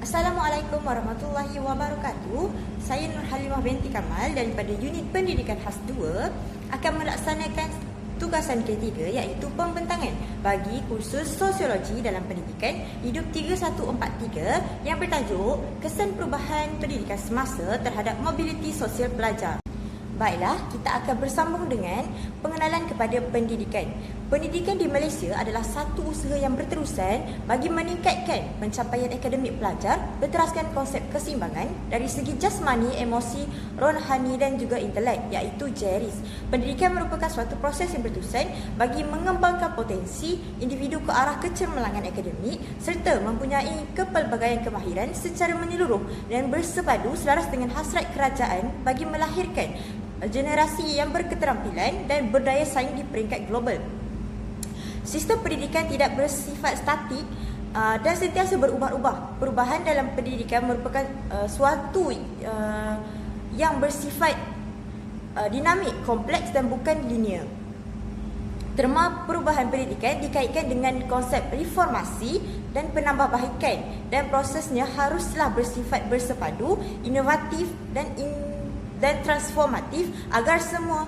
Assalamualaikum warahmatullahi wabarakatuh. Saya Nur Halimah binti Kamal daripada Unit Pendidikan Khas 2 akan melaksanakan tugasan ketiga iaitu pembentangan bagi kursus Sosiologi dalam Pendidikan Hidup 3143 yang bertajuk Kesan Perubahan Pendidikan Semasa terhadap Mobiliti Sosial Pelajar. Baiklah, kita akan bersambung dengan pengenalan kepada pendidikan. Pendidikan di Malaysia adalah satu usaha yang berterusan bagi meningkatkan pencapaian akademik pelajar berteraskan konsep keseimbangan dari segi jasmani, emosi, rohani dan juga intelek iaitu JERIS. Pendidikan merupakan suatu proses yang berterusan bagi mengembangkan potensi individu ke arah kecemerlangan akademik serta mempunyai kepelbagaian kemahiran secara menyeluruh dan bersepadu selaras dengan hasrat kerajaan bagi melahirkan generasi yang berketerampilan dan berdaya saing di peringkat global. Sistem pendidikan tidak bersifat statik dan sentiasa berubah-ubah. Perubahan dalam pendidikan merupakan suatu yang bersifat dinamik, kompleks dan bukan linear. Terma perubahan pendidikan dikaitkan dengan konsep reformasi dan penambahbaikan dan prosesnya haruslah bersifat bersepadu, inovatif dan transformatif agar semua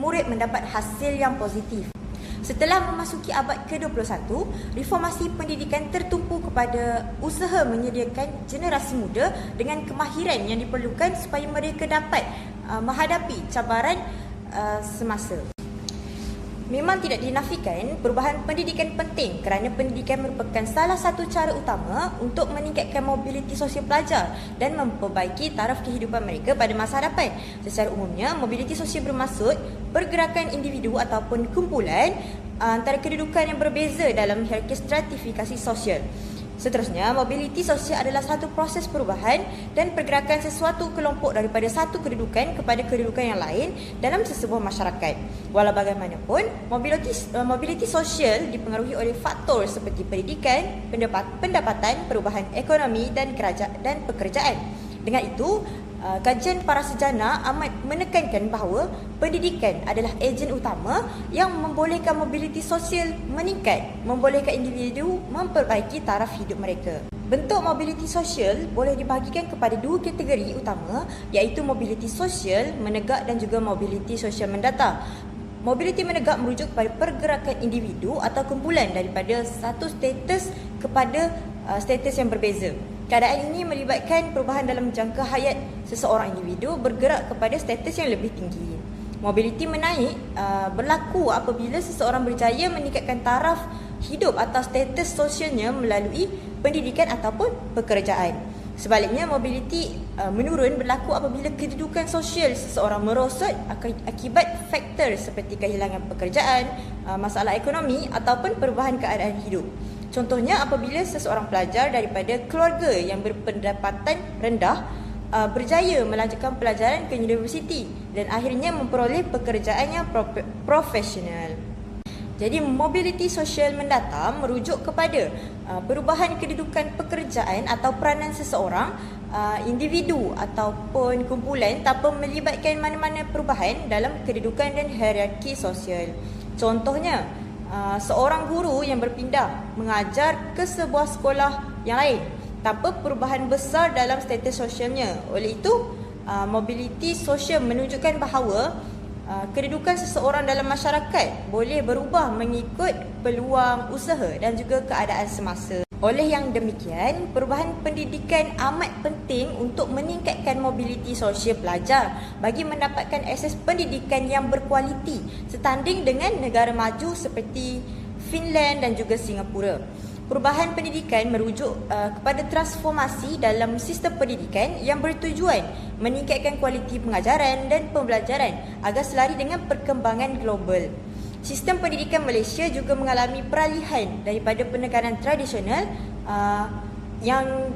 murid mendapat hasil yang positif. Setelah memasuki abad ke-21, reformasi pendidikan tertumpu kepada usaha menyediakan generasi muda dengan kemahiran yang diperlukan supaya mereka dapat menghadapi cabaran semasa. Memang tidak dinafikan perubahan pendidikan penting kerana pendidikan merupakan salah satu cara utama untuk meningkatkan mobiliti sosial pelajar dan memperbaiki taraf kehidupan mereka pada masa hadapan. Secara umumnya, mobiliti sosial bermaksud pergerakan individu ataupun kumpulan antara kedudukan yang berbeza dalam hierarki stratifikasi sosial. Seterusnya, mobiliti sosial adalah satu proses perubahan dan pergerakan sesuatu kelompok daripada satu kedudukan kepada kedudukan yang lain dalam sesebuah masyarakat. Walau bagaimanapun, mobiliti sosial dipengaruhi oleh faktor seperti pendidikan, pendapatan, perubahan ekonomi dan pekerjaan. Dengan itu, kajian para sejana amat menekankan bahawa pendidikan adalah ejen utama yang membolehkan mobiliti sosial meningkat, membolehkan individu memperbaiki taraf hidup mereka. Bentuk mobiliti sosial boleh dibahagikan kepada dua kategori utama iaitu mobiliti sosial menegak dan juga mobiliti sosial mendata. Mobiliti menegak merujuk kepada pergerakan individu atau kumpulan daripada satu status kepada status yang berbeza. Keadaan ini melibatkan perubahan dalam jangka hayat seseorang individu bergerak kepada status yang lebih tinggi. Mobiliti menaik berlaku apabila seseorang berjaya meningkatkan taraf hidup atau status sosialnya melalui pendidikan ataupun pekerjaan. Sebaliknya, mobiliti menurun berlaku apabila kedudukan sosial seseorang merosot akibat faktor seperti kehilangan pekerjaan, masalah ekonomi ataupun perubahan keadaan hidup. Contohnya apabila seseorang pelajar daripada keluarga yang berpendapatan rendah berjaya melanjutkan pelajaran ke universiti dan akhirnya memperoleh pekerjaan yang profesional. Jadi mobiliti sosial mendata merujuk kepada perubahan kedudukan pekerjaan atau peranan seseorang, individu ataupun kumpulan tanpa melibatkan mana-mana perubahan dalam kedudukan dan hierarki sosial. Contohnya, seorang guru yang berpindah mengajar ke sebuah sekolah yang lain tanpa perubahan besar dalam status sosialnya. Oleh itu, mobiliti sosial menunjukkan bahawa kedudukan seseorang dalam masyarakat boleh berubah mengikut peluang usaha dan juga keadaan semasa. Oleh yang demikian, perubahan pendidikan amat penting untuk meningkatkan mobiliti sosial pelajar bagi mendapatkan akses pendidikan yang berkualiti setanding dengan negara maju seperti Finland dan juga Singapura. Perubahan pendidikan merujuk kepada transformasi dalam sistem pendidikan yang bertujuan meningkatkan kualiti pengajaran dan pembelajaran agar selari dengan perkembangan global. Sistem pendidikan Malaysia juga mengalami peralihan daripada pendekatan tradisional yang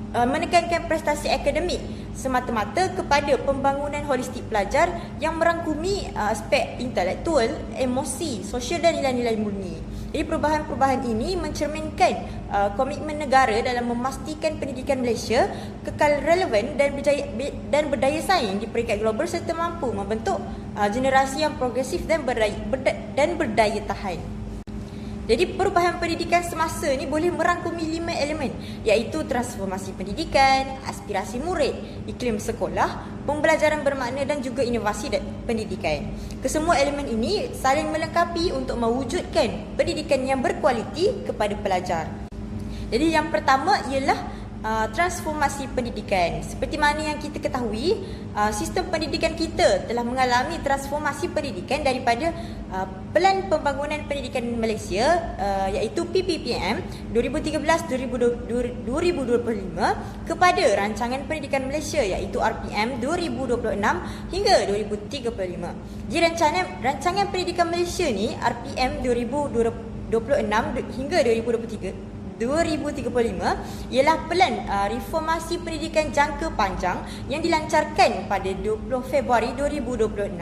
menekankan prestasi akademik semata-mata kepada pembangunan holistik pelajar yang merangkumi aspek intelektual, emosi, sosial dan nilai-nilai murni. Jadi perubahan-perubahan ini mencerminkan komitmen negara dalam memastikan pendidikan Malaysia kekal relevan dan berdaya saing di peringkat global serta mampu membentuk generasi yang progresif dan berdaya tahan. Jadi perubahan pendidikan semasa ni boleh merangkumi 5 elemen, iaitu transformasi pendidikan, aspirasi murid, iklim sekolah, pembelajaran bermakna dan juga inovasi dan pendidikan. Kesemua elemen ini saling melengkapi untuk mewujudkan pendidikan yang berkualiti kepada pelajar. Jadi yang pertama ialah transformasi pendidikan. Seperti mana yang kita ketahui, sistem pendidikan kita telah mengalami transformasi pendidikan daripada Pelan Pembangunan Pendidikan Malaysia iaitu PPPM 2013-2025 kepada Rancangan Pendidikan Malaysia iaitu RPM 2026 hingga 2035. Di rancangan pendidikan Malaysia ni RPM 2026 hingga 2035 ialah pelan reformasi pendidikan jangka panjang yang dilancarkan pada 20 Februari 2026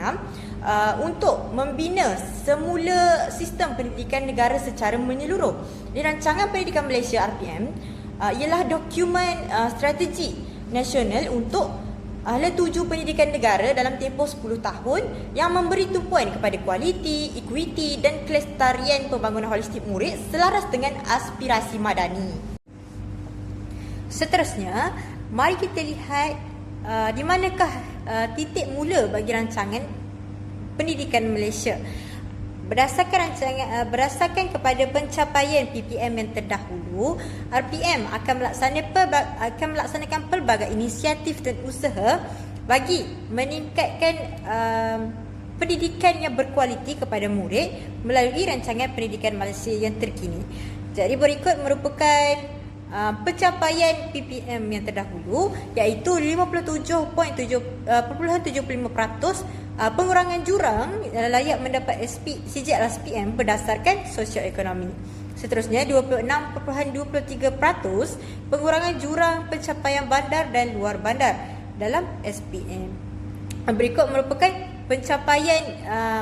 untuk membina semula sistem pendidikan negara secara menyeluruh. Di rancangan pendidikan Malaysia RPM ialah dokumen strategi nasional untuk hala tuju pendidikan negara dalam tempoh 10 tahun yang memberi tumpuan kepada kualiti, equity dan kelestarian pembangunan holistik murid selaras dengan aspirasi madani. Seterusnya, mari kita lihat di manakah titik mula bagi rancangan pendidikan Malaysia. Berdasarkan kepada pencapaian PPM yang terdahulu, RPM akan melaksanakan pelbagai inisiatif dan usaha bagi meningkatkan pendidikan yang berkualiti kepada murid melalui rancangan pendidikan Malaysia yang terkini. Jadi berikut merupakan pencapaian PPM yang terdahulu iaitu 57.75% pengurangan jurang layak mendapat CJL SPM berdasarkan sosioekonomi. Seterusnya 26.23% pengurangan jurang pencapaian bandar dan luar bandar dalam SPM. Berikut merupakan pencapaian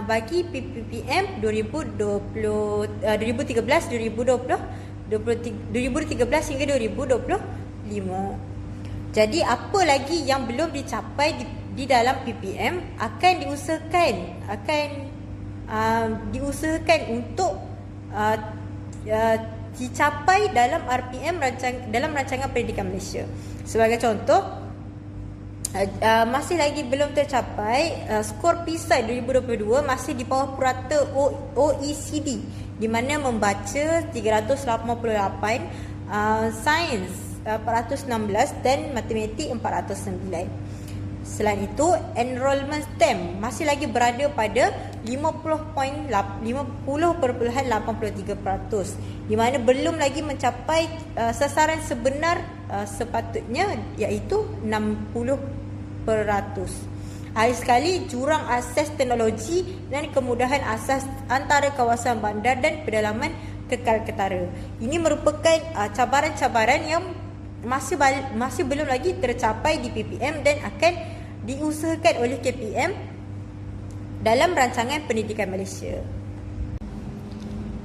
bagi PPPM 2013 hingga 2025. Jadi apa lagi yang belum dicapai di dalam PPM akan diusahakan untuk dicapai dalam RPM dalam rancangan pendidikan Malaysia. Sebagai contoh, masih lagi belum tercapai skor PISA 2022 masih di bawah purata OECD di mana membaca 388, sains 416 dan matematik 409. Selain itu, enrolment STEM masih lagi berada pada 50.83% di mana belum lagi mencapai sasaran sebenar sepatutnya iaitu 60%. Akhir sekali, jurang akses teknologi dan kemudahan asas antara kawasan bandar dan pedalaman kekal ketara. Ini merupakan cabaran-cabaran yang masih belum lagi tercapai di PPM dan akan diusahakan oleh KPM dalam rancangan pendidikan Malaysia.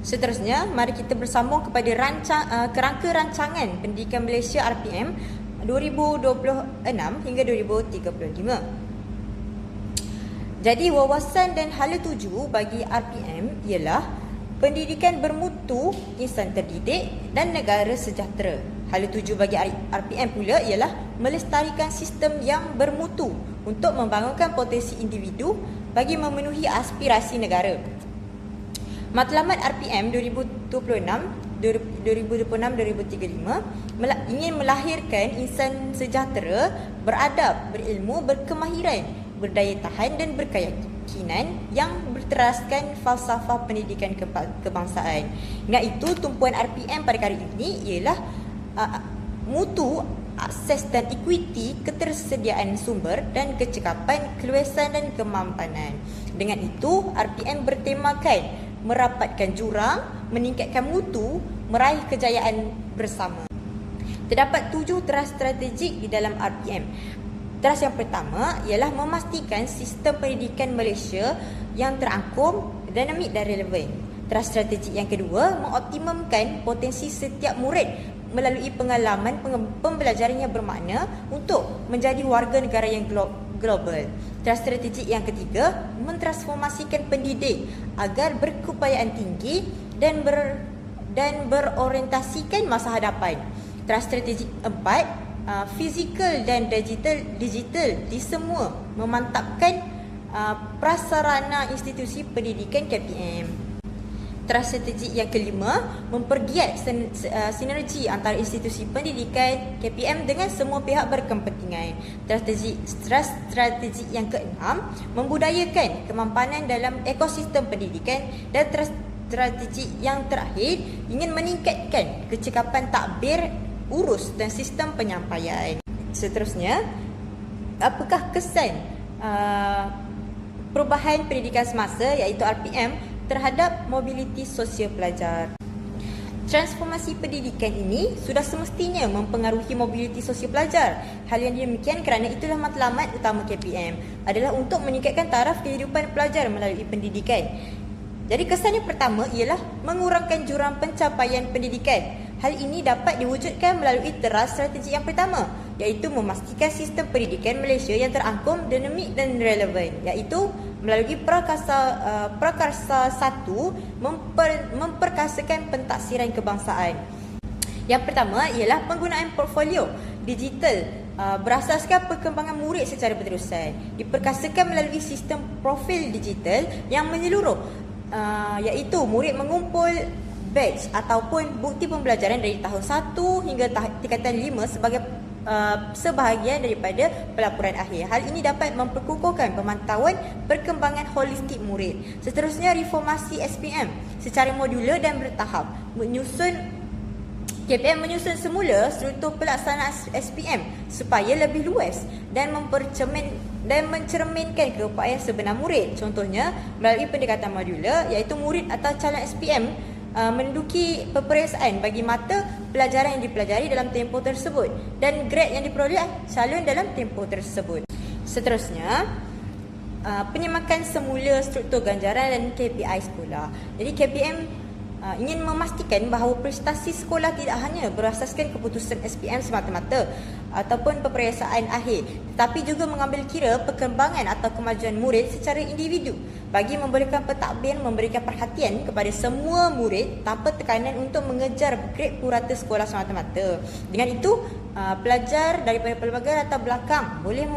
Seterusnya, mari kita bersambung kepada kerangka rancangan pendidikan Malaysia RPM 2026 hingga 2035. Jadi wawasan dan hala tuju bagi RPM ialah pendidikan bermutu, insan terdidik dan negara sejahtera. Hala tuju bagi RPM pula ialah melestarikan sistem yang bermutu untuk membangunkan potensi individu bagi memenuhi aspirasi negara. Matlamat RPM 2026-2035 ingin melahirkan insan sejahtera, beradab, berilmu, berkemahiran, berdaya tahan dan berkeyakinan yang berteraskan falsafah pendidikan kebangsaan. Ingat itu, tumpuan RPM pada kali ini ialah mutu, akses dan equity, ketersediaan sumber dan kecekapan, keluasan dan kemampanan. Dengan itu, RPM bertemakan merapatkan jurang, meningkatkan mutu, meraih kejayaan bersama. Terdapat 7 teras strategik di dalam RPM. Teras yang pertama ialah memastikan sistem pendidikan Malaysia yang terangkum, dinamik dan relevan. Teras strategik yang kedua, mengoptimumkan potensi setiap murid melalui pengalaman pembelajaran yang bermakna untuk menjadi warga negara yang global. Teras strategik yang ketiga, mentransformasikan pendidik agar berkeupayaan tinggi dan dan berorientasikan masa hadapan. Teras strategi 4, fizikal dan digital di semua memantapkan prasarana institusi pendidikan KPM. Teras strategi yang kelima, mempergiat sinergi antara institusi pendidikan KPM dengan semua pihak berkepentingan. Teras strategi yang keenam, membudayakan kemampanan dalam ekosistem pendidikan. Dan teras strategi yang terakhir, ingin meningkatkan kecekapan takbir, urus dan sistem penyampaian. Seterusnya, apakah kesan perubahan pendidikan semasa iaitu RPM terhadap mobiliti sosial pelajar? Transformasi pendidikan ini sudah semestinya mempengaruhi mobiliti sosial pelajar. Hal yang demikian kerana itulah matlamat utama KPM adalah untuk meningkatkan taraf kehidupan pelajar melalui pendidikan. Jadi kesan yang pertama ialah mengurangkan jurang pencapaian pendidikan. Hal ini dapat diwujudkan melalui teras strategi yang pertama, iaitu memastikan sistem pendidikan Malaysia yang terangkum, dinamik dan relevan, iaitu melalui Prakarsa 1 memperkasakan pentaksiran kebangsaan. Yang pertama ialah penggunaan portfolio digital berasaskan perkembangan murid secara berterusan. Diperkasakan melalui sistem profil digital yang menyeluruh, iaitu murid mengumpul batch ataupun bukti pembelajaran dari tahun 1 hingga tingkatan 5 sebagai sebahagian daripada pelaporan akhir. Hal ini dapat memperkukuhkan pemantauan perkembangan holistik murid. Seterusnya, reformasi SPM secara modular dan bertahap. KPM menyusun semula struktur pelaksanaan SPM supaya lebih luas dan mencerminkan keupayaan sebenar murid. Contohnya, melalui pendekatan modular, iaitu murid atau calon SPM menduduki peperiksaan bagi mata pelajaran yang dipelajari dalam tempoh tersebut dan grade yang diperoleh calon dalam tempoh tersebut. Seterusnya, penyemakan semula struktur ganjaran dan KPI sekolah. Jadi KPM ingin memastikan bahawa prestasi sekolah tidak hanya berasaskan keputusan SPM semata-mata ataupun peperiksaan akhir, tetapi juga mengambil kira perkembangan atau kemajuan murid secara individu bagi membolehkan pentadbir memberikan perhatian kepada semua murid tanpa tekanan untuk mengejar grade purata sekolah semata-mata. Dengan itu, pelajar daripada pelbagai latar belakang boleh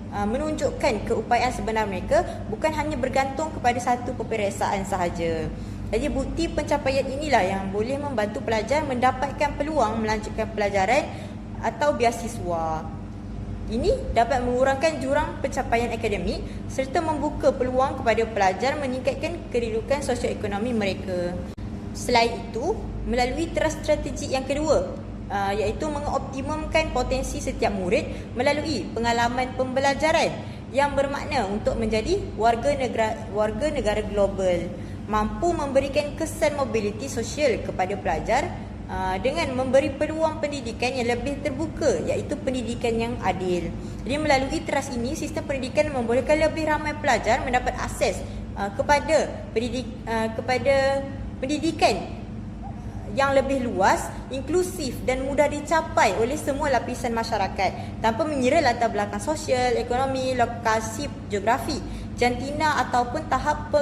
menunjukkan keupayaan sebenar mereka, bukan hanya bergantung kepada satu peperiksaan sahaja. Jadi bukti pencapaian inilah yang boleh membantu pelajar mendapatkan peluang melanjutkan pelajaran atau beasiswa. Ini dapat mengurangkan jurang pencapaian akademik serta membuka peluang kepada pelajar meningkatkan kedudukan sosioekonomi mereka. Selain itu, melalui teras strategi yang kedua, iaitu mengoptimumkan potensi setiap murid melalui pengalaman pembelajaran yang bermakna untuk menjadi warga negara global, mampu memberikan kesan mobiliti sosial kepada pelajar dengan memberi peluang pendidikan yang lebih terbuka, iaitu pendidikan yang adil. Jadi melalui teras ini, sistem pendidikan membolehkan lebih ramai pelajar mendapat akses kepada pendidikan yang lebih luas, inklusif dan mudah dicapai oleh semua lapisan masyarakat tanpa mengira latar belakang sosial, ekonomi, lokasi geografi, jantina ataupun tahap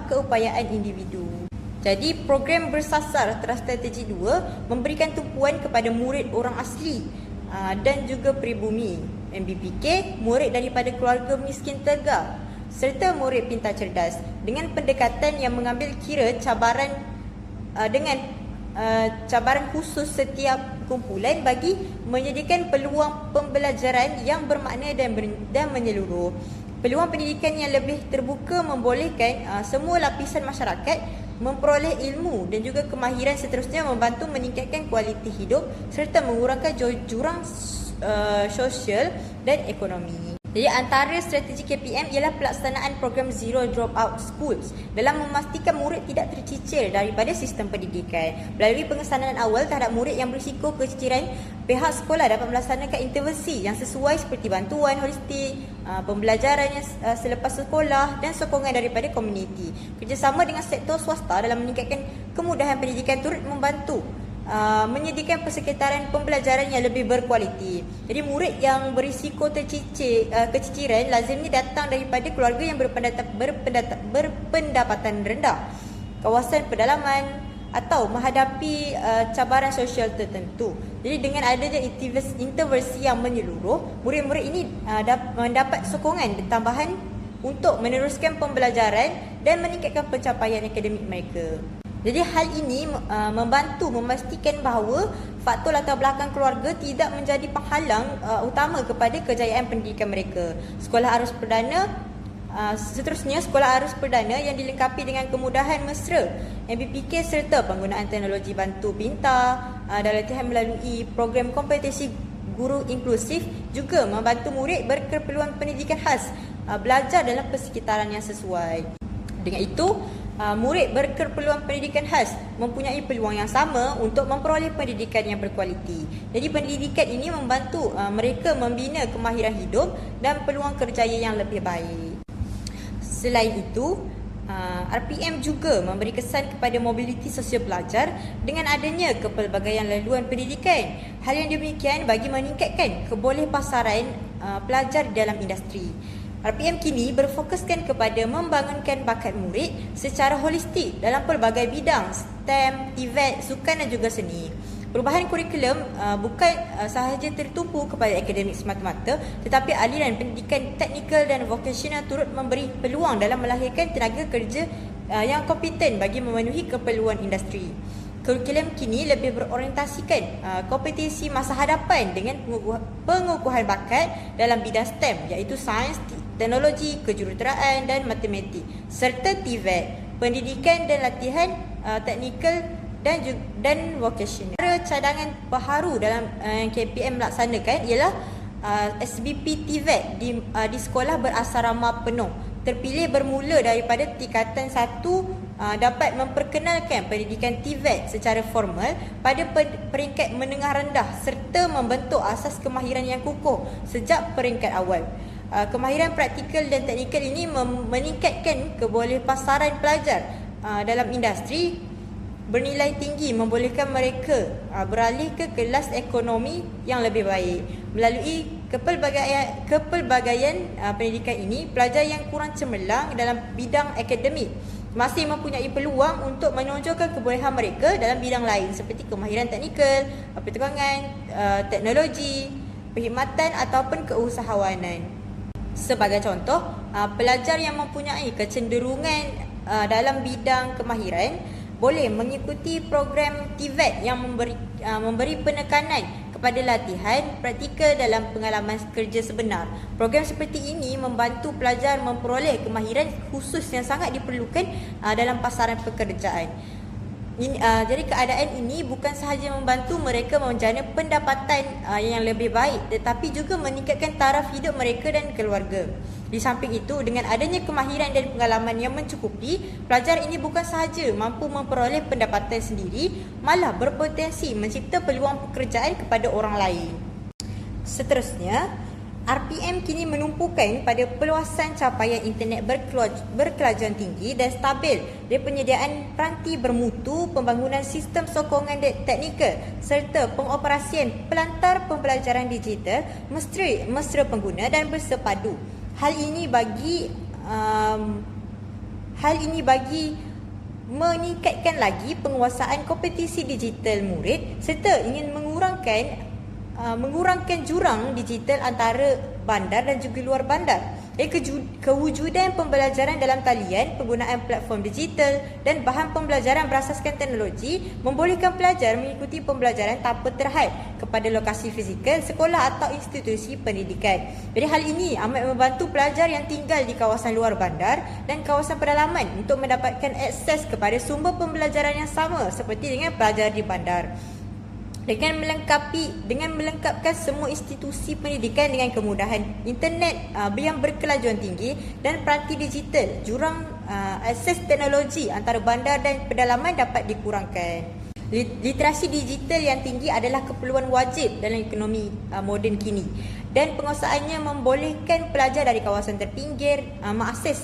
keupayaan individu. Jadi program bersasar teras strategi 2 memberikan tumpuan kepada murid orang asli dan juga pribumi, MBPK, murid daripada keluarga miskin terga serta murid pintar cerdas dengan pendekatan yang mengambil kira cabaran khusus setiap kumpulan bagi menyediakan peluang pembelajaran yang bermakna dan menyeluruh. Peluang pendidikan yang lebih terbuka membolehkan semua lapisan masyarakat memperoleh ilmu dan juga kemahiran, seterusnya membantu meningkatkan kualiti hidup serta mengurangkan jurang sosial dan ekonomi. Jadi antara strategi KPM ialah pelaksanaan program Zero Dropout Schools dalam memastikan murid tidak tercicir daripada sistem pendidikan. Melalui pengesanan awal terhadap murid yang berisiko keciciran, pihak sekolah dapat melaksanakan intervensi yang sesuai seperti bantuan holistik, pembelajaran yang selepas sekolah dan sokongan daripada komuniti. Kerjasama dengan sektor swasta dalam meningkatkan kemudahan pendidikan turut membantu menyediakan persekitaran pembelajaran yang lebih berkualiti. Jadi murid yang berisiko keciciran lazimnya datang daripada keluarga yang berpendapatan rendah, kawasan pedalaman atau menghadapi cabaran sosial tertentu. Jadi dengan adanya intervensi yang menyeluruh, murid-murid ini mendapat sokongan tambahan untuk meneruskan pembelajaran dan meningkatkan pencapaian akademik mereka. Jadi hal ini membantu memastikan bahawa faktor latar belakang keluarga tidak menjadi penghalang utama kepada kejayaan pendidikan mereka. Seterusnya, sekolah arus perdana yang dilengkapi dengan kemudahan mesra MBPK serta penggunaan teknologi bantu pintar dan latihan melalui program kompetisi guru inklusif juga membantu murid berkeperluan pendidikan khas belajar dalam persekitaran yang sesuai. Dengan itu, murid berkeperluan pendidikan khas mempunyai peluang yang sama untuk memperoleh pendidikan yang berkualiti. Jadi pendidikan ini membantu mereka membina kemahiran hidup dan peluang kerjaya yang lebih baik. Selain itu, RPM juga memberi kesan kepada mobiliti sosial pelajar dengan adanya kepelbagaian laluan pendidikan. Hal yang demikian bagi meningkatkan kebolehpasaran pelajar dalam industri. RPM kini berfokuskan kepada membangunkan bakat murid secara holistik dalam pelbagai bidang STEM, TVET, sukan dan juga seni. Perubahan kurikulum bukan sahaja tertumpu kepada akademik semata-mata, tetapi aliran pendidikan teknikal dan vokasional turut memberi peluang dalam melahirkan tenaga kerja yang kompeten bagi memenuhi keperluan industri. Kurikulum kini lebih berorientasikan kompetensi masa hadapan dengan pengukuhan bakat dalam bidang STEM, iaitu sains, teknologi, kejuruteraan dan matematik, serta TVET, pendidikan dan latihan teknikal dan vokasional. Cadangan baharu dalam KPM melaksanakan ialah SBP TVET di sekolah berasrama penuh. Terpilih bermula daripada tingkatan 1 dapat memperkenalkan pendidikan TVET secara formal pada peringkat menengah rendah serta membentuk asas kemahiran yang kukuh sejak peringkat awal. Kemahiran praktikal dan teknikal ini meningkatkan kebolehpasaran pelajar dalam industri bernilai tinggi, membolehkan mereka beralih ke kelas ekonomi yang lebih baik. Melalui kepelbagaian pendidikan ini, pelajar yang kurang cemerlang dalam bidang akademik masih mempunyai peluang untuk menonjolkan kebolehan mereka dalam bidang lain seperti kemahiran teknikal, pertukangan, teknologi, perkhidmatan ataupun keusahawanan. Sebagai contoh, pelajar yang mempunyai kecenderungan dalam bidang kemahiran boleh mengikuti program TVET yang memberi penekanan kepada latihan praktikal dalam pengalaman kerja sebenar. Program seperti ini membantu pelajar memperoleh kemahiran khusus yang sangat diperlukan dalam pasaran pekerjaan. Jadi keadaan ini bukan sahaja membantu mereka menjana pendapatan yang lebih baik, tetapi juga meningkatkan taraf hidup mereka dan keluarga. Di samping itu, dengan adanya kemahiran dan pengalaman yang mencukupi, pelajar ini bukan sahaja mampu memperoleh pendapatan sendiri, malah berpotensi mencipta peluang pekerjaan kepada orang lain. Seterusnya, RPM kini menumpukan pada perluasan capaian internet berkelajuan tinggi dan stabil dari penyediaan peranti bermutu, pembangunan sistem sokongan teknikal serta pengoperasian pelantar pembelajaran digital mesra pengguna dan bersepadu. Hal ini bagi meningkatkan lagi penguasaan kompetisi digital murid serta ingin mengurangkan jurang digital antara bandar dan juga luar bandar. Kewujudan pembelajaran dalam talian, penggunaan platform digital dan bahan pembelajaran berasaskan teknologi membolehkan pelajar mengikuti pembelajaran tanpa terhad kepada lokasi fizikal sekolah atau institusi pendidikan. Jadi hal ini amat membantu pelajar yang tinggal di kawasan luar bandar dan kawasan pedalaman untuk mendapatkan akses kepada sumber pembelajaran yang sama seperti dengan pelajar di bandar. Dengan melengkapkan semua institusi pendidikan dengan kemudahan internet yang berkelajuan tinggi dan peranti digital, jurang akses teknologi antara bandar dan pedalaman dapat dikurangkan. Literasi digital yang tinggi adalah keperluan wajib dalam ekonomi moden kini, dan penguasaannya membolehkan pelajar dari kawasan terpinggir mengakses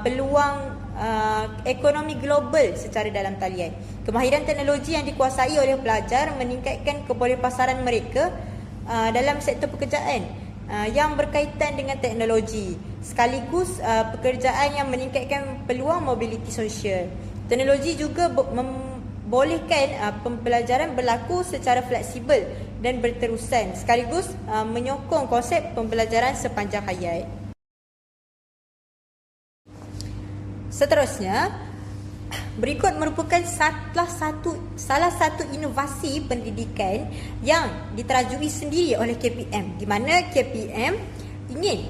peluang ekonomi global secara dalam talian. Kemahiran teknologi yang dikuasai oleh pelajar meningkatkan kebolehpasaran mereka dalam sektor pekerjaan yang berkaitan dengan teknologi, sekaligus pekerjaan yang meningkatkan peluang mobiliti sosial. Teknologi juga membolehkan pembelajaran berlaku secara fleksibel dan berterusan sekaligus menyokong konsep pembelajaran sepanjang hayat. Seterusnya, berikut merupakan salah satu inovasi pendidikan yang diterajui sendiri oleh KPM, di mana KPM ingin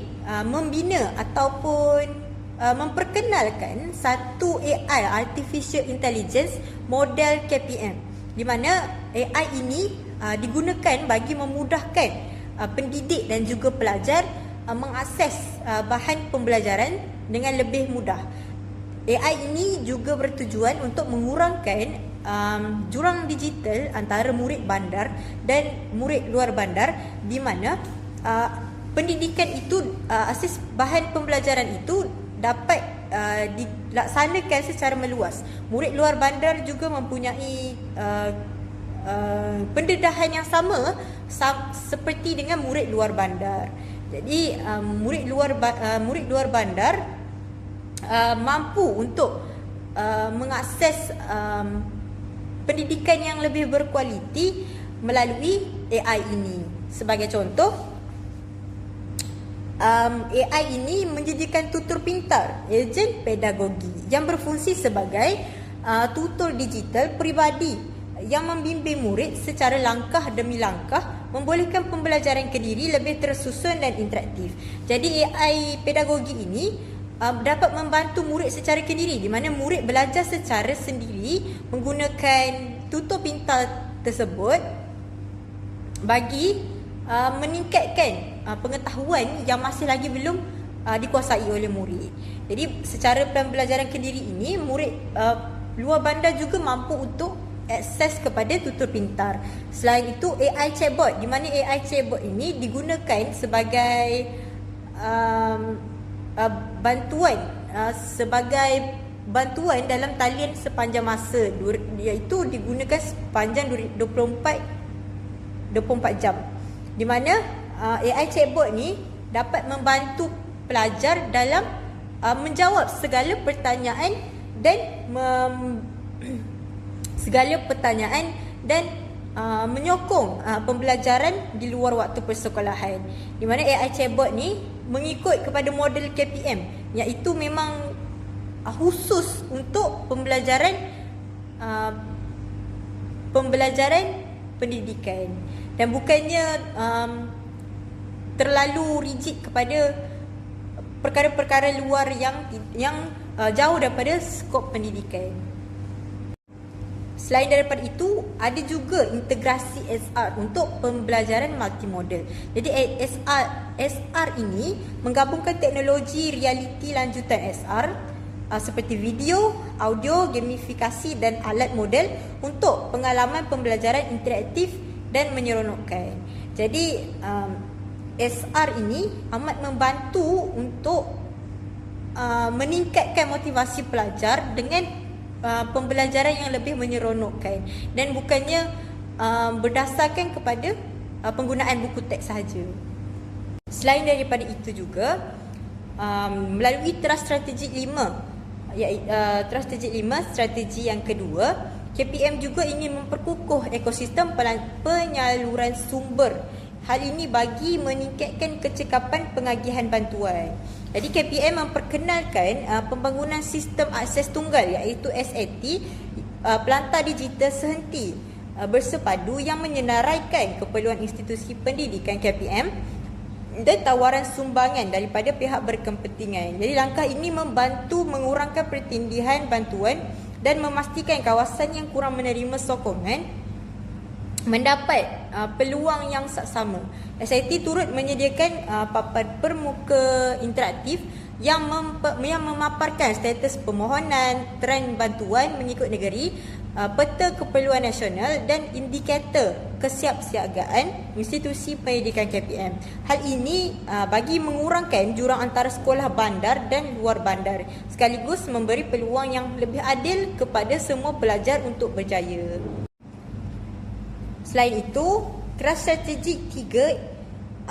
membina ataupun memperkenalkan satu AI, Artificial Intelligence model KPM, di mana AI ini digunakan bagi memudahkan pendidik dan juga pelajar mengakses bahan pembelajaran dengan lebih mudah. AI ini juga bertujuan untuk mengurangkan jurang digital antara murid bandar dan murid luar bandar, di mana pendidikan itu, akses bahan pembelajaran itu dapat dilaksanakan secara meluas. Murid luar bandar juga mempunyai pendedahan yang sama seperti dengan murid luar bandar. Jadi murid luar bandar mampu untuk mengakses pendidikan yang lebih berkualiti melalui AI ini. Sebagai contoh, AI ini menjadikan tutor pintar, ejen pedagogi yang berfungsi sebagai tutor digital peribadi yang membimbing murid secara langkah demi langkah, membolehkan pembelajaran kendiri lebih tersusun dan interaktif. Jadi AI pedagogi ini dapat membantu murid secara kendiri, di mana murid belajar secara sendiri menggunakan tutor pintar tersebut bagi meningkatkan pengetahuan yang masih lagi belum dikuasai oleh murid. Jadi secara pembelajaran kendiri ini, murid luar bandar juga mampu untuk akses kepada tutor pintar. Selain itu, AI chatbot, di mana AI chatbot ini digunakan sebagai bantuan dalam talian sepanjang masa, iaitu digunakan sepanjang 24 jam, di mana AI chatbot ni dapat membantu pelajar dalam menjawab segala pertanyaan dan menyokong pembelajaran di luar waktu persekolahan. Di mana AI chatbot ni mengikut kepada model KPM, iaitu memang khusus untuk pembelajaran pendidikan, dan bukannya terlalu rigid kepada perkara-perkara luar yang jauh daripada skop pendidikan. Selain daripada itu, ada juga integrasi SR untuk pembelajaran multimodal. Jadi SR ini menggabungkan teknologi realiti lanjutan SR seperti video, audio, gamifikasi dan alat model untuk pengalaman pembelajaran interaktif dan menyeronokkan. Jadi SR ini amat membantu untuk meningkatkan motivasi pelajar dengan pembelajaran yang lebih menyeronokkan, dan bukannya berdasarkan kepada penggunaan buku teks sahaja. Selain daripada itu juga, melalui Trust Strategic 5, Trust Strategic 5, strategi yang kedua, KPM juga ingin memperkukuh ekosistem penyaluran sumber. Hal ini bagi meningkatkan kecekapan pengagihan bantuan. Jadi KPM memperkenalkan pembangunan sistem akses tunggal, iaitu SAT, pelantar digital sehenti bersepadu yang menyenaraikan keperluan institusi pendidikan KPM dan tawaran sumbangan daripada pihak berkepentingan. Jadi langkah ini membantu mengurangkan pertindihan bantuan dan memastikan kawasan yang kurang menerima sokongan mendapat peluang yang saksama. SIT turut menyediakan papan permuka interaktif yang memaparkan status permohonan, trend bantuan mengikut negeri, peta keperluan nasional dan indikator kesiapsiagaan institusi pendidikan KPM. Hal ini bagi mengurangkan jurang antara sekolah bandar dan luar bandar, sekaligus memberi peluang yang lebih adil kepada semua pelajar untuk berjaya. Selain itu, Trust Strategic 3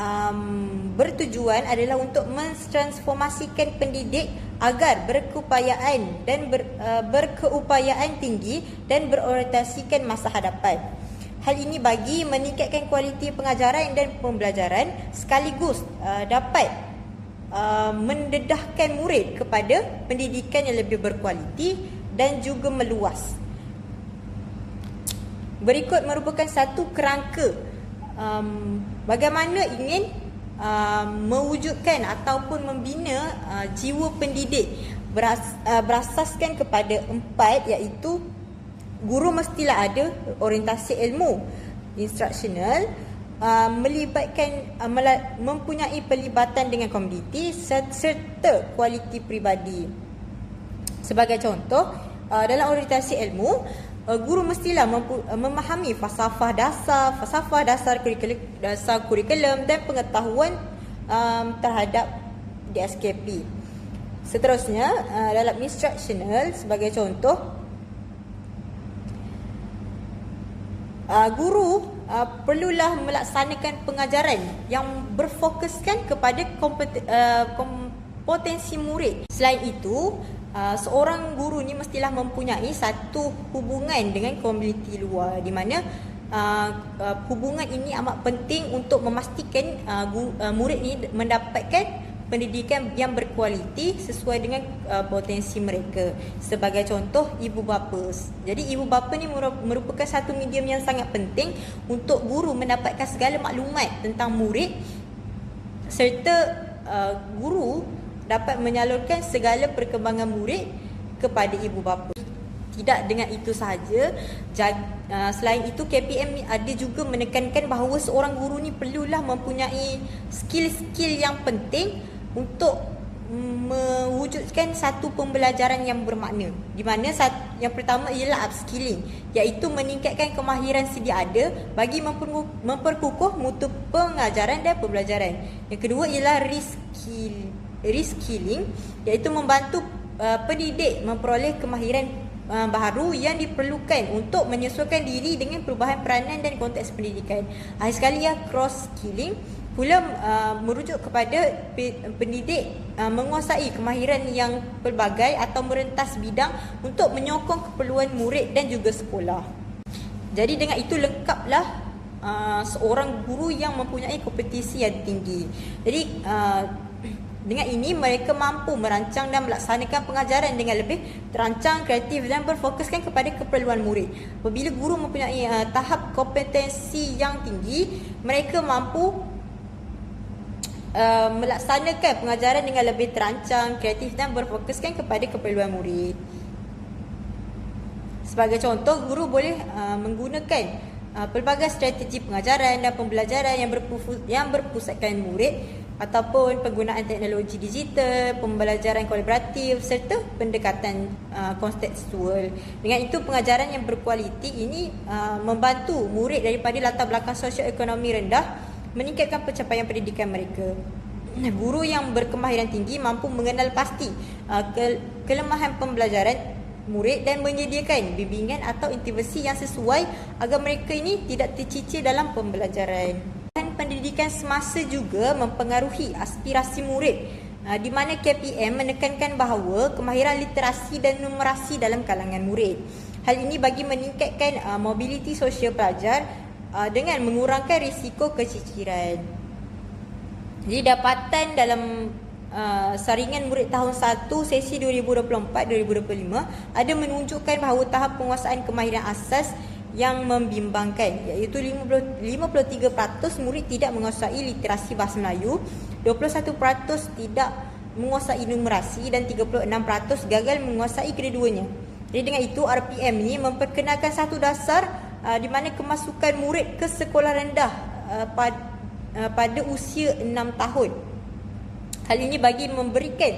bertujuan adalah untuk mentransformasikan pendidik agar berkeupayaan tinggi dan berorientasikan masa hadapan. Hal ini bagi meningkatkan kualiti pengajaran dan pembelajaran sekaligus dapat mendedahkan murid kepada pendidikan yang lebih berkualiti dan juga meluas. Berikut merupakan satu kerangka bagaimana ingin mewujudkan ataupun membina jiwa pendidik berasaskan kepada 4, iaitu guru mestilah ada orientasi ilmu instruksional, mempunyai pelibatan dengan komuniti serta kualiti peribadi. Sebagai contoh, dalam orientasi ilmu, guru mestilah memahami falsafah dasar kurikulum dan pengetahuan terhadap DSKP. Seterusnya, dalam instructional, sebagai contoh, guru perlulah melaksanakan pengajaran yang berfokuskan kepada kompetensi murid. Selain itu, seorang guru ni mestilah mempunyai satu hubungan dengan komuniti luar, di mana hubungan ini amat penting untuk memastikan murid ni mendapatkan pendidikan yang berkualiti sesuai dengan potensi mereka. Sebagai contoh, ibu bapa. Jadi ibu bapa ni merupakan satu medium yang sangat penting untuk guru mendapatkan segala maklumat tentang murid, serta guru dapat menyalurkan segala perkembangan murid kepada ibu bapa. Tidak dengan itu sahaja, selain itu KPM ada juga menekankan bahawa seorang guru ni perlulah mempunyai skill-skill yang penting untuk mewujudkan satu pembelajaran yang bermakna, di mana yang pertama ialah upskilling, iaitu meningkatkan kemahiran sedia ada bagi memperkukuh mutu pengajaran dan pembelajaran. Yang kedua ialah reskilling, iaitu membantu pendidik memperoleh kemahiran baharu yang diperlukan untuk menyesuaikan diri dengan perubahan peranan dan konteks pendidikan. Akhir sekali, cross skilling pula merujuk kepada pendidik menguasai kemahiran yang pelbagai atau merentas bidang untuk menyokong keperluan murid dan juga sekolah. Jadi dengan itu lengkaplah seorang guru yang mempunyai kompetisi yang tinggi. Jadi dengan ini mereka mampu merancang dan melaksanakan pengajaran dengan lebih terancang, kreatif dan berfokuskan kepada keperluan murid. Apabila guru mempunyai tahap kompetensi yang tinggi, mereka mampu melaksanakan pengajaran dengan lebih terancang, kreatif dan berfokuskan kepada keperluan murid. Sebagai contoh, guru boleh menggunakan pelbagai strategi pengajaran dan pembelajaran yang berpusatkan murid, ataupun penggunaan teknologi digital, pembelajaran kolaboratif serta pendekatan kontekstual. Dengan itu, pengajaran yang berkualiti ini membantu murid daripada latar belakang sosioekonomi rendah meningkatkan pencapaian pendidikan mereka. Guru yang berkemahiran tinggi mampu mengenal pasti kelemahan pembelajaran murid dan menyediakan bimbingan atau intervensi yang sesuai agar mereka ini tidak tercicir dalam pembelajaran. Pendidikan semasa juga mempengaruhi aspirasi murid, di mana KPM menekankan bahawa kemahiran literasi dan numerasi dalam kalangan murid. Hal ini bagi meningkatkan mobiliti sosial pelajar dengan mengurangkan risiko keciciran. Jadi dapatan dalam saringan murid tahun 1 sesi 2024-2025 ada menunjukkan bahawa tahap penguasaan kemahiran asas yang membimbangkan, iaitu 53% murid tidak menguasai literasi bahasa Melayu, 21% tidak menguasai numerasi dan 36% gagal menguasai kedua-duanya. Jadi dengan itu RPM ini memperkenalkan satu dasar di mana kemasukan murid ke sekolah rendah pada usia 6 tahun. Hal ini bagi memberikan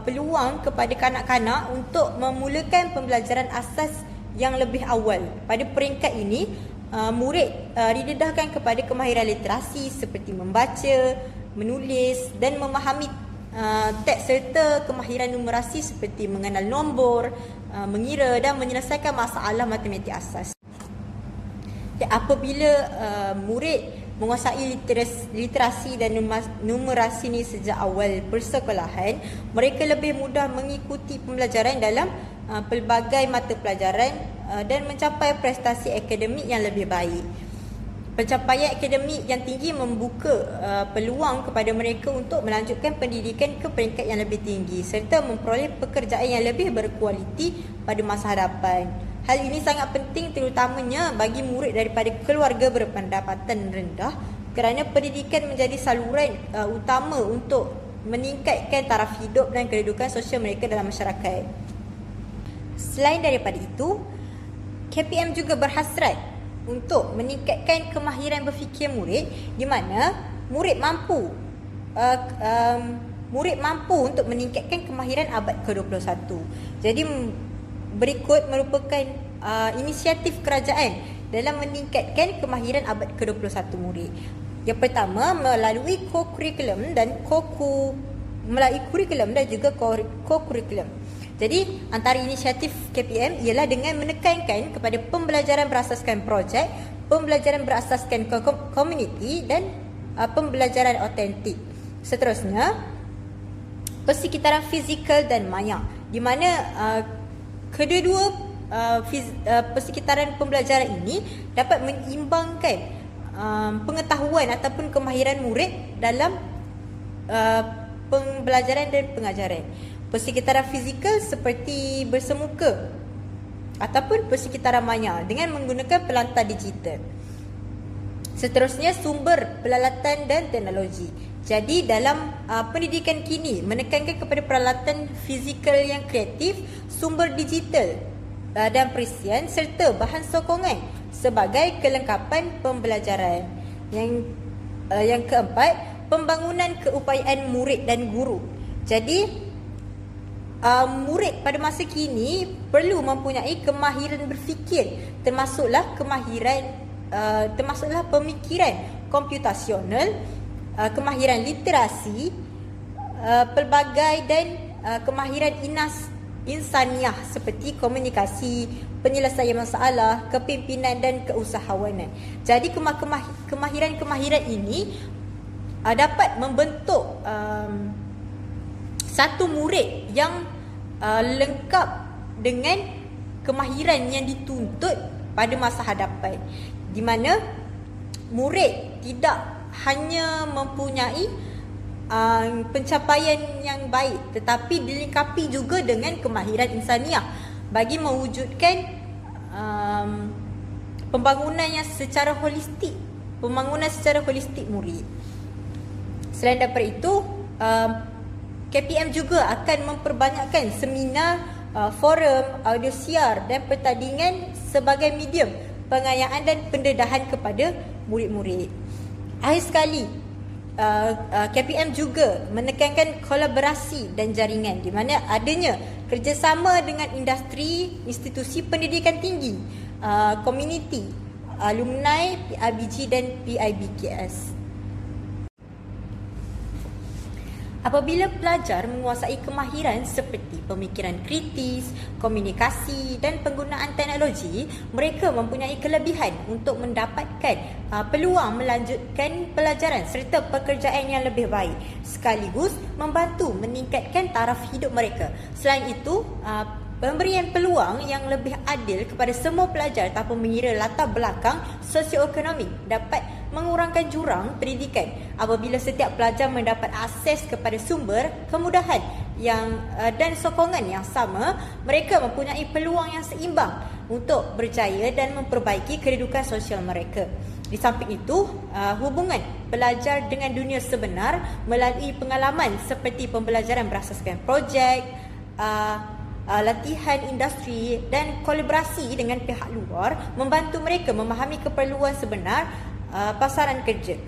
peluang kepada kanak-kanak untuk memulakan pembelajaran asas yang lebih awal. Pada peringkat ini, murid didedahkan kepada kemahiran literasi seperti membaca, menulis dan memahami teks serta kemahiran numerasi seperti mengenal nombor, mengira dan menyelesaikan masalah matematik asas. Apabila murid menguasai literasi dan numerasi ni sejak awal persekolahan, mereka lebih mudah mengikuti pembelajaran dalam pelbagai mata pelajaran dan mencapai prestasi akademik yang lebih baik. Pencapaian akademik yang tinggi membuka peluang kepada mereka untuk melanjutkan pendidikan ke peringkat yang lebih tinggi serta memperoleh pekerjaan yang lebih berkualiti pada masa hadapan. Hal ini sangat penting terutamanya bagi murid daripada keluarga berpendapatan rendah kerana pendidikan menjadi saluran utama untuk meningkatkan taraf hidup dan kedudukan sosial mereka dalam masyarakat. Selain daripada itu, KPM juga berhasrat untuk meningkatkan kemahiran berfikir murid di mana murid mampu untuk meningkatkan kemahiran abad ke-21. Jadi berikut merupakan inisiatif kerajaan dalam meningkatkan kemahiran abad ke-21 murid. Yang pertama, melalui co-curriculum dan juga co-curriculum. Jadi antara inisiatif KPM ialah dengan menekankan kepada pembelajaran berasaskan projek, pembelajaran berasaskan komuniti dan pembelajaran autentik. Seterusnya, persekitaran fizikal dan maya, di mana kedua-dua persekitaran pembelajaran ini dapat menyeimbangkan pengetahuan ataupun kemahiran murid dalam pembelajaran dan pengajaran. Persekitaran fizikal seperti bersemuka ataupun persekitaran maya dengan menggunakan pelantar digital. Seterusnya, sumber peralatan dan teknologi. Jadi dalam pendidikan kini menekankan kepada peralatan fizikal yang kreatif, sumber digital dan perisian serta bahan sokongan sebagai kelengkapan pembelajaran. Yang keempat, pembangunan keupayaan murid dan guru. Jadi murid pada masa kini perlu mempunyai kemahiran berfikir, termasuklah pemikiran komputasional, kemahiran literasi, pelbagai dan kemahiran insaniah seperti komunikasi, penyelesaian masalah, kepimpinan dan keusahawanan. Jadi kemahiran-kemahiran ini dapat membentuk satu murid yang lengkap dengan kemahiran yang dituntut pada masa hadapan, di mana murid tidak hanya mempunyai pencapaian yang baik tetapi dilengkapi juga dengan kemahiran insaniah bagi mewujudkan pembangunan secara holistik murid. Selain daripada itu, KPM juga akan memperbanyakkan seminar, forum, audio siar dan pertandingan sebagai medium pengayaan dan pendedahan kepada murid-murid. Akhir sekali, KPM juga menekankan kolaborasi dan jaringan di mana adanya kerjasama dengan industri, institusi pendidikan tinggi, komuniti, alumni, PIBG dan PIBKS. Apabila pelajar menguasai kemahiran seperti pemikiran kritis, komunikasi dan penggunaan teknologi, mereka mempunyai kelebihan untuk mendapatkan peluang melanjutkan pelajaran serta pekerjaan yang lebih baik, sekaligus membantu meningkatkan taraf hidup mereka. Selain itu, pemberian peluang yang lebih adil kepada semua pelajar tanpa mengira latar belakang sosioekonomik dapat mengurangkan jurang pendidikan. Apabila setiap pelajar mendapat akses kepada sumber, kemudahan dan sokongan yang sama, mereka mempunyai peluang yang seimbang untuk berjaya dan memperbaiki kedudukan sosial mereka. Di samping itu, hubungan pelajar dengan dunia sebenar melalui pengalaman seperti pembelajaran berasaskan projek, latihan industri dan kolaborasi dengan pihak luar membantu mereka memahami keperluan sebenar pasaran kerja.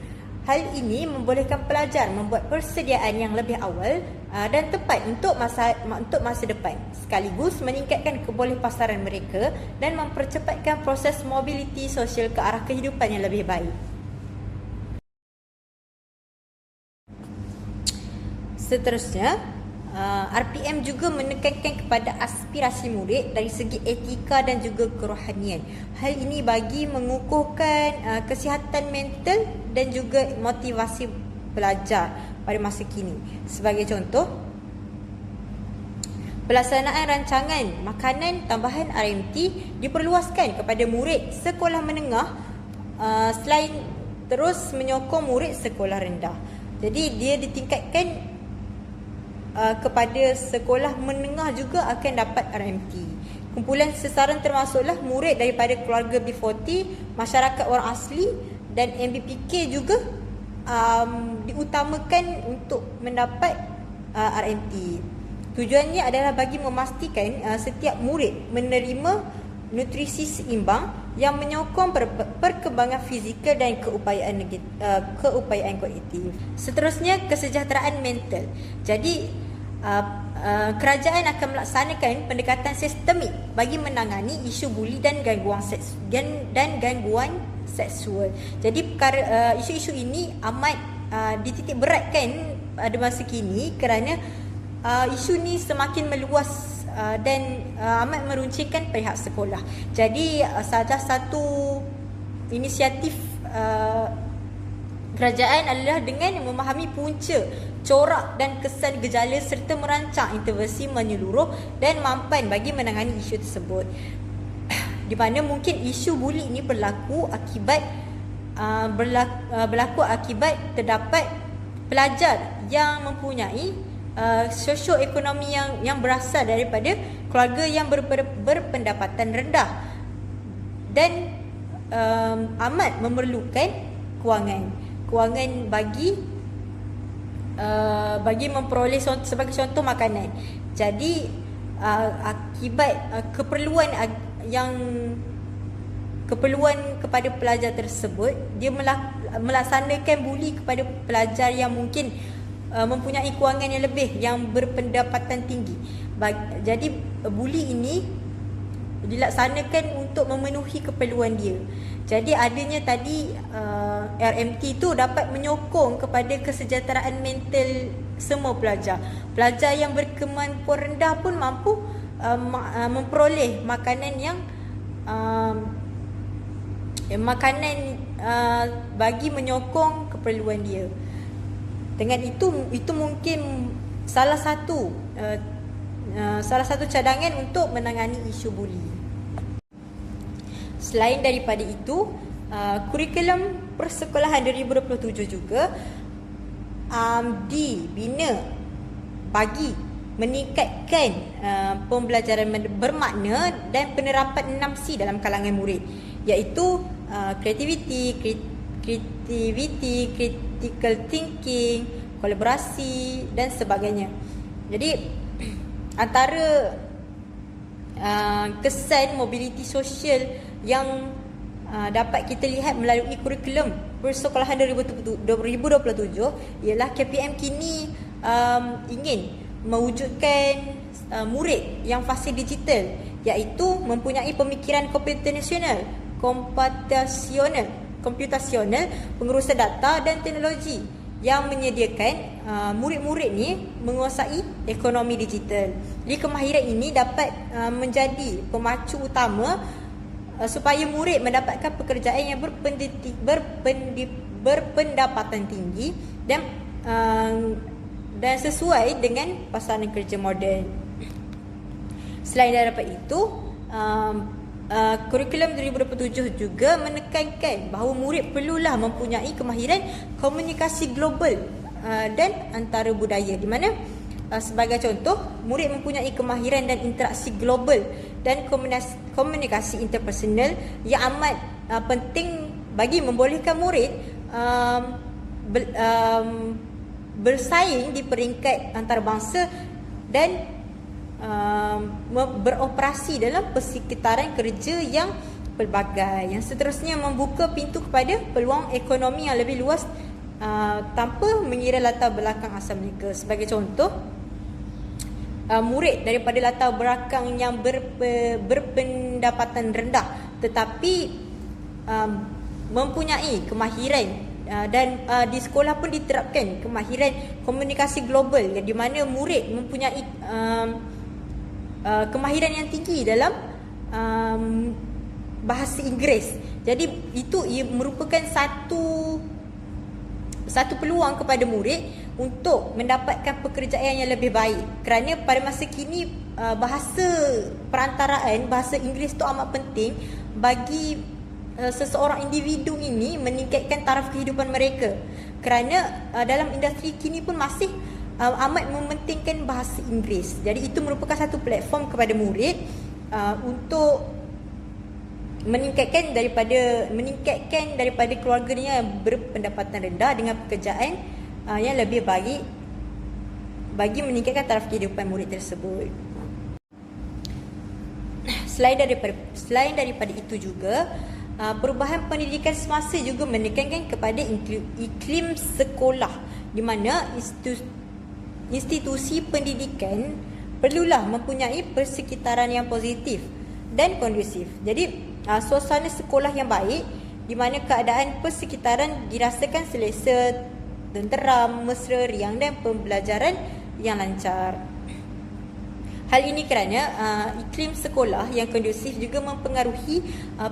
Hal ini membolehkan pelajar membuat persediaan yang lebih awal dan tepat untuk masa depan, sekaligus meningkatkan kebolehpasaran mereka dan mempercepatkan proses mobiliti sosial ke arah kehidupan yang lebih baik. Seterusnya, RPM juga menekankan kepada aspirasi murid dari segi etika dan juga kerohanian. Hal ini bagi mengukuhkan kesihatan mental dan juga motivasi pelajar pada masa kini. Sebagai contoh, pelaksanaan rancangan makanan tambahan RMT diperluaskan kepada murid sekolah menengah selain terus menyokong murid sekolah rendah. Jadi dia ditingkatkan kepada sekolah menengah juga akan dapat RMT. Kumpulan sasaran termasuklah murid daripada keluarga B40, masyarakat orang asli dan MBPK juga diutamakan untuk mendapat RMT. Tujuannya adalah bagi memastikan setiap murid menerima nutrisi seimbang yang menyokong perkembangan fizikal dan keupayaan kognitif. Seterusnya, kesejahteraan mental. Jadi kerajaan akan melaksanakan pendekatan sistemik bagi menangani isu buli dan gangguan seksual. Jadi isu-isu ini amat dititik beratkan pada masa kini kerana isu ni semakin meluas dan amat meruncingkan pihak sekolah. Jadi salah satu inisiatif kerajaan adalah dengan memahami punca, corak dan kesan gejala serta merancang intervensi menyeluruh dan mampan bagi menangani isu tersebut. Di mana mungkin isu buli ini berlaku akibat terdapat pelajar yang mempunyai sosioekonomi yang berasal daripada keluarga yang berpendapatan rendah dan amat memerlukan kewangan bagi memperoleh sebagai contoh makanan. Jadi akibat keperluan kepada pelajar tersebut, dia melaksanakan buli kepada pelajar yang mungkin mempunyai kewangan yang lebih, yang berpendapatan tinggi. Jadi buli ini dilaksanakan untuk memenuhi keperluan dia. Jadi adanya tadi RMT tu dapat menyokong kepada kesejahteraan mental semua pelajar. Pelajar yang berkemampuan rendah pun mampu memperoleh makanan yang bagi menyokong keperluan dia. Dengan itu mungkin salah satu cadangan untuk menangani isu buli. Selain daripada itu, kurikulum persekolahan 2027 juga dibina bagi meningkatkan pembelajaran bermakna dan penerapan 6C dalam kalangan murid, iaitu kreativiti, critical thinking, kolaborasi dan sebagainya. Jadi antara kesan mobiliti sosial yang dapat kita lihat melalui kurikulum persekolahan 2027 ialah KPM kini ingin mewujudkan murid yang fasih digital, iaitu mempunyai pemikiran komputasional, pengurusan data dan teknologi yang menyediakan murid-murid ni menguasai ekonomi digital. Jadi kemahiran ini dapat menjadi pemacu utama supaya murid mendapatkan pekerjaan yang berpendapatan tinggi dan sesuai dengan pasaran kerja moden. Selain daripada itu, kurikulum 2027 juga menekankan bahawa murid perlulah mempunyai kemahiran komunikasi global dan antara budaya, di mana sebagai contoh, murid mempunyai kemahiran dan interaksi global dan komunikasi interpersonal yang amat penting bagi membolehkan murid bersaing di peringkat antarabangsa dan beroperasi dalam persekitaran kerja yang pelbagai, yang seterusnya membuka pintu kepada peluang ekonomi yang lebih luas tanpa mengira latar belakang asal mereka. Sebagai contoh, murid daripada latar belakang yang berpendapatan rendah tetapi mempunyai kemahiran dan di sekolah pun diterapkan kemahiran komunikasi global, di mana murid mempunyai kemahiran yang tinggi dalam bahasa Inggeris. Jadi itu merupakan satu peluang kepada murid untuk mendapatkan pekerjaan yang lebih baik, kerana pada masa kini bahasa perantaraan, bahasa Inggeris tu amat penting bagi seseorang individu ini meningkatkan taraf kehidupan mereka, kerana dalam industri kini pun masih amat mementingkan bahasa Inggeris. Jadi itu merupakan satu platform kepada murid untuk meningkatkan daripada keluarganya yang berpendapatan rendah dengan pekerjaan yang lebih baik bagi meningkatkan taraf kehidupan murid tersebut. Selain daripada itu juga, perubahan pendidikan semasa juga menekankan kepada iklim sekolah, di mana institusi pendidikan perlulah mempunyai persekitaran yang positif dan kondusif. Jadi suasana sekolah yang baik, di mana keadaan persekitaran dirasakan selesa, tenteram, mesra, riang dan pembelajaran yang lancar. Hal ini kerana iklim sekolah yang kondusif juga mempengaruhi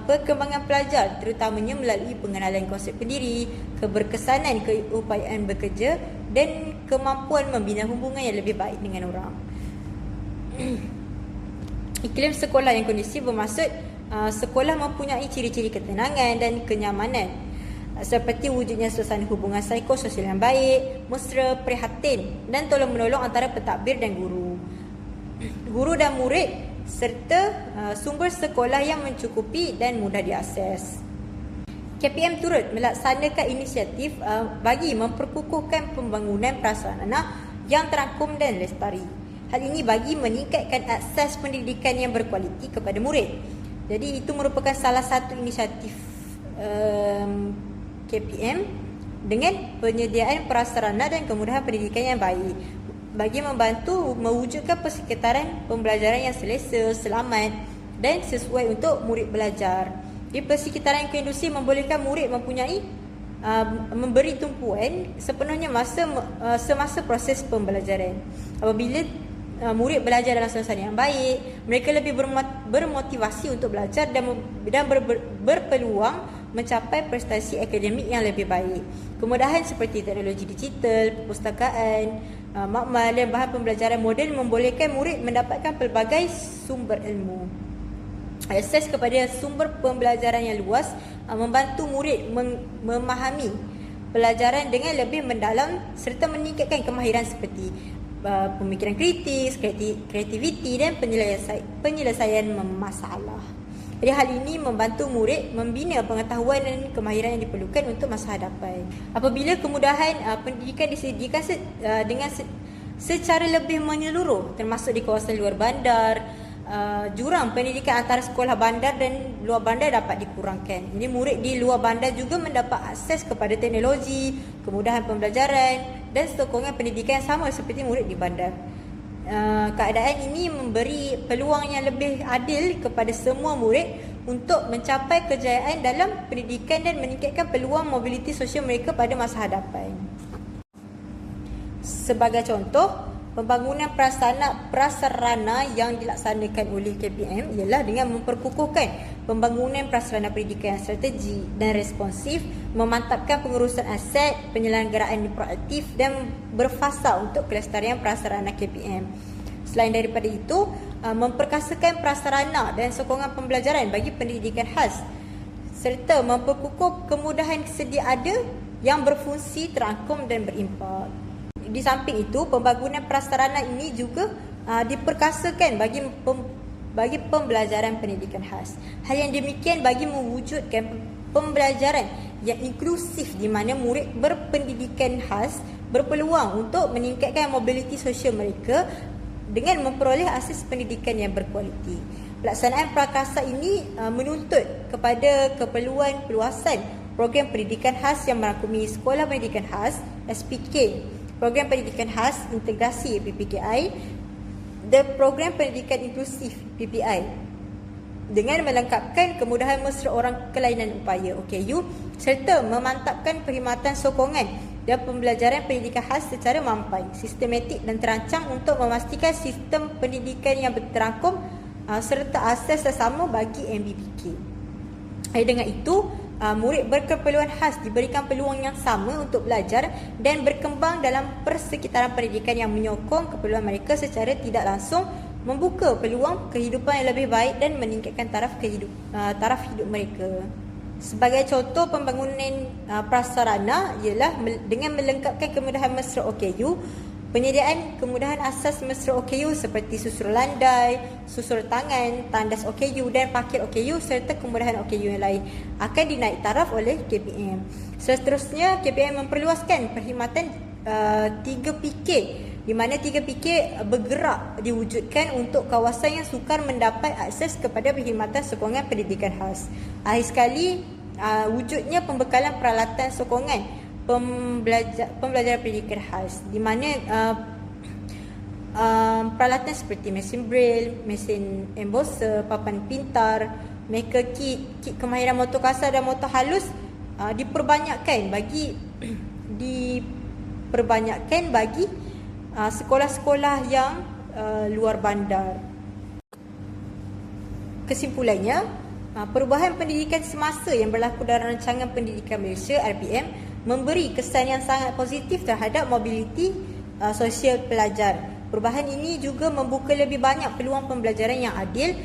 perkembangan pelajar, terutamanya melalui pengenalan konsep pendiri, keberkesanan, keupayaan bekerja dan kemampuan membina hubungan yang lebih baik dengan orang. Iklim sekolah yang kondusif bermaksud sekolah mempunyai ciri-ciri ketenangan dan kenyamanan, seperti wujudnya suasana hubungan psikososial yang baik, mesra, prihatin dan tolong-menolong antara pentadbir dan guru dan murid, serta sumber sekolah yang mencukupi dan mudah diakses. KPM turut melaksanakan inisiatif bagi memperkukuhkan pembangunan prasarana yang terangkum dan lestari. Hal ini bagi meningkatkan akses pendidikan yang berkualiti kepada murid. Jadi itu merupakan salah satu inisiatif KPM dengan penyediaan prasarana dan kemudahan pendidikan yang baik bagi membantu mewujudkan persekitaran pembelajaran yang selesa, selamat dan sesuai untuk murid belajar. Di persekitaran yang kondusif membolehkan murid mempunyai memberi tumpuan sepenuhnya semasa proses pembelajaran. Apabila murid belajar dalam suasana yang baik, mereka lebih bermotivasi untuk belajar dan berpeluang mencapai prestasi akademik yang lebih baik. Kemudahan seperti teknologi digital, perpustakaan, makmal dan bahan pembelajaran moden membolehkan murid mendapatkan pelbagai sumber ilmu. Akses kepada sumber pembelajaran yang luas membantu murid memahami pelajaran dengan lebih mendalam serta meningkatkan kemahiran seperti pemikiran kritis, kreativiti dan penyelesaian masalah. Jadi hal ini membantu murid membina pengetahuan dan kemahiran yang diperlukan untuk masa hadapan. Apabila kemudahan pendidikan disediakan dengan secara lebih menyeluruh, termasuk di kawasan luar bandar, jurang pendidikan antara sekolah bandar dan luar bandar dapat dikurangkan. Jadi murid di luar bandar juga mendapat akses kepada teknologi, kemudahan pembelajaran dan sokongan pendidikan yang sama seperti murid di bandar. Keadaan ini memberi peluang yang lebih adil kepada semua murid untuk mencapai kejayaan dalam pendidikan dan meningkatkan peluang mobiliti sosial mereka pada masa hadapan. Sebagai contoh, pembangunan prasarana yang dilaksanakan oleh KPM ialah dengan memperkukuhkan pembangunan prasarana pendidikan yang strategi dan responsif, memantapkan pengurusan aset, penyelenggaraan proaktif dan berfasa untuk kelestarian prasarana KPM. Selain daripada itu, memperkasakan prasarana dan sokongan pembelajaran bagi pendidikan khas serta memperkukuh kemudahan sedia ada yang berfungsi, terangkum dan berimpak. Di samping itu, pembangunan prasarana ini juga diperkasakan bagi pembelajaran pendidikan khas. Hal yang demikian bagi mewujudkan pembelajaran yang inklusif di mana murid berpendidikan khas berpeluang untuk meningkatkan mobiliti sosial mereka dengan memperoleh akses pendidikan yang berkualiti. Pelaksanaan prakasa ini menuntut kepada keperluan perluasan program pendidikan khas yang merangkumi Sekolah Pendidikan Khas SPK, Program Pendidikan Khas Integrasi PPKI dan Program Pendidikan Inklusif PPI. dengan melengkapkan kemudahan mesra orang kelainan upaya OKU serta memantapkan perkhidmatan sokongan dan pembelajaran pendidikan khas secara mampai, sistematik dan terancang untuk memastikan sistem pendidikan yang terangkum serta asas sesama bagi MBPK. Dengan itu, murid berkeperluan khas diberikan peluang yang sama untuk belajar dan berkembang dalam persekitaran pendidikan yang menyokong keperluan mereka secara tidak langsung, membuka peluang kehidupan yang lebih baik dan meningkatkan taraf hidup mereka. Sebagai contoh pembangunan prasarana ialah dengan melengkapkan kemudahan mesra OKU, penyediaan kemudahan asas mesra OKU seperti susur landai, susur tangan, tandas OKU dan parkir OKU serta kemudahan OKU yang lain akan dinaik taraf oleh KPM. Seterusnya, KPM memperluaskan perkhidmatan 3PK di mana 3PK bergerak diwujudkan untuk kawasan yang sukar mendapat akses kepada perkhidmatan sokongan pendidikan khas. Akhir sekali, wujudnya pembekalan peralatan sokongan pembelajaran pendidikan khas di mana peralatan seperti mesin braille, mesin embosser, papan pintar, maker kit kemahiran motor kasar dan motor halus diperbanyakkan bagi sekolah-sekolah yang luar bandar. Kesimpulannya, perubahan pendidikan semasa yang berlaku dalam Rancangan Pendidikan Malaysia RPM memberi kesan yang sangat positif terhadap mobiliti sosial pelajar. Perubahan ini juga membuka lebih banyak peluang pembelajaran yang adil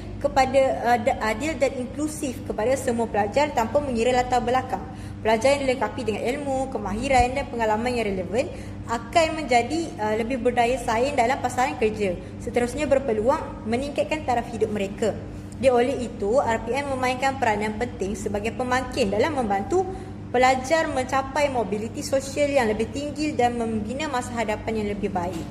dan inklusif kepada semua pelajar tanpa mengira latar belakang. Pelajar yang dilengkapi dengan ilmu, kemahiran dan pengalaman yang relevan akan menjadi lebih berdaya saing dalam pasaran kerja. Seterusnya berpeluang meningkatkan taraf hidup mereka. Oleh itu, RPM memainkan peranan penting sebagai pemangkin dalam membantu pelajar mencapai mobiliti sosial yang lebih tinggi dan membina masa hadapan yang lebih baik.